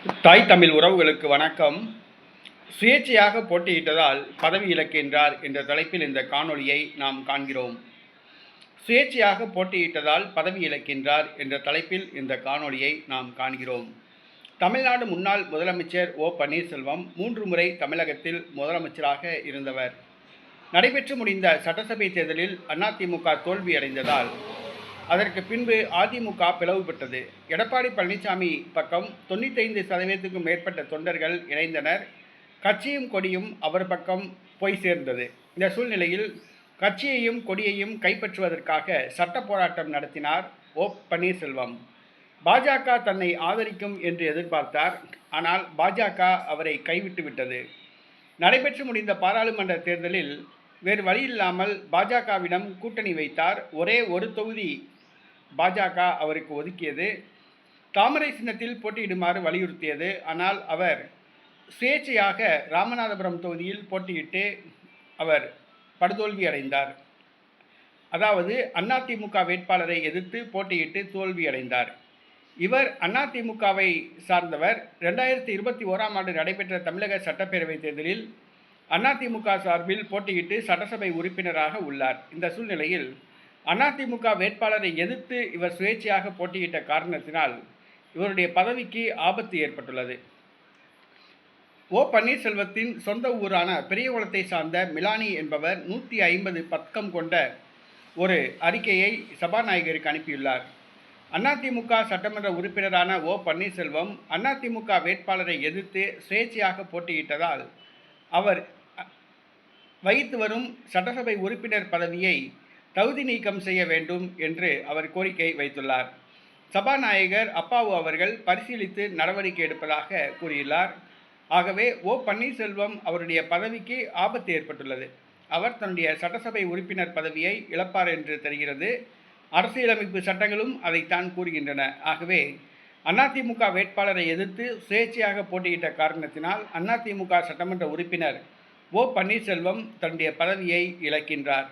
தாய் தமிழ் உறவுகளுக்கு வணக்கம். சுயேட்சையாக போட்டியிட்டதால் பதவி இழக்கின்றார் என்ற தலைப்பில் இந்த காணொளியை நாம் காண்கிறோம். சுயேட்சையாக போட்டியிட்டதால் பதவி இழக்கின்றார் என்ற தலைப்பில் இந்த காணொளியை நாம் காண்கிறோம். தமிழ்நாடு முன்னாள் முதலமைச்சர் ஓ பன்னீர்செல்வம் 3 முறை தமிழகத்தில் முதலமைச்சராக இருந்தவர். நடைபெற்று முடிந்த சட்டசபை தேர்தலில் அதிமுக தோல்வியடைந்ததால் அதற்கு பின்பு அதிமுக பிளவுபட்டது. எடப்பாடி பழனிசாமி பக்கம் 95% மேற்பட்ட தொண்டர்கள் இணைந்தனர். கட்சியும் கொடியும் அவர் பக்கம் போய் சேர்ந்தது. இந்த சூழ்நிலையில் கட்சியையும் கொடியையும் கைப்பற்றுவதற்காக சட்ட போராட்டம் நடத்தினார் ஓ பன்னீர்செல்வம். பாஜக தன்னை ஆதரிக்கும் என்று எதிர்பார்த்தார். ஆனால் பாஜக அவரை கைவிட்டு விட்டது. நடைபெற்று முடிந்த பாராளுமன்ற தேர்தலில் வேறு வழியில்லாமல் பாஜகவிடம் கூட்டணி வைத்தார். ஒரே ஒரு தொகுதி பாஜக அவருக்கு ஒதுக்கியது. தாமரை சின்னத்தில் போட்டியிடுமாறு வலியுறுத்தியது. ஆனால் அவர் சுயேட்சையாக ராமநாதபுரம் தொகுதியில் போட்டியிட்டு அவர் படுதோல்வி அடைந்தார். அதாவது அதிமுக வேட்பாளரை எதிர்த்து போட்டியிட்டு தோல்வியடைந்தார். இவர் அதிமுகவை சார்ந்தவர். 2021ஆம் ஆண்டு நடைபெற்ற தமிழக சட்டப்பேரவைத் தேர்தலில் அதிமுக சார்பில் போட்டியிட்டு சட்டசபை உறுப்பினராக உள்ளார். இந்த சூழ்நிலையில் அதிமுக வேட்பாளரை எதிர்த்து இவர் சுயேட்சையாக போட்டியிட்ட காரணத்தினால் இவருடைய பதவிக்கு ஆபத்து ஏற்பட்டுள்ளது. ஓ பன்னீர்செல்வத்தின் சொந்த ஊரான பெரியகுளத்தை சார்ந்த மிலானி என்பவர் 150 பக்கம் கொண்ட ஒரு அறிக்கையை சபாநாயகருக்கு அனுப்பியுள்ளார். அதிமுக சட்டமன்ற உறுப்பினரான ஓ பன்னீர்செல்வம் அதிமுக வேட்பாளரை எதிர்த்து சுயேட்சையாக போட்டியிட்டதால் அவர் வகித்து வரும் சட்டசபை உறுப்பினர் பதவியை தகுதி நீக்கம் செய்ய வேண்டும் என்று அவர் கோரிக்கை வைத்துள்ளார். சபாநாயகர் அப்பாவு அவர்கள் பரிசீலித்து நடவடிக்கை எடுப்பதாக கூறியுள்ளார். ஆகவே ஓ பன்னீர்செல்வம் அவருடைய பதவிக்கு ஆபத்து ஏற்பட்டுள்ளது. அவர் தன்னுடைய சட்டசபை உறுப்பினர் பதவியை இழப்பார் என்று தெரிகிறது. அரசியலமைப்பு சட்டங்களும் அதைத்தான் கூறுகின்றன. ஆகவே அதிமுக வேட்பாளரை எதிர்த்து சுயேட்சையாக போட்டியிட்ட காரணத்தினால் அதிமுக சட்டமன்ற உறுப்பினர் ஓ பன்னீர்செல்வம் தன்னுடைய பதவியை இழக்கின்றார்.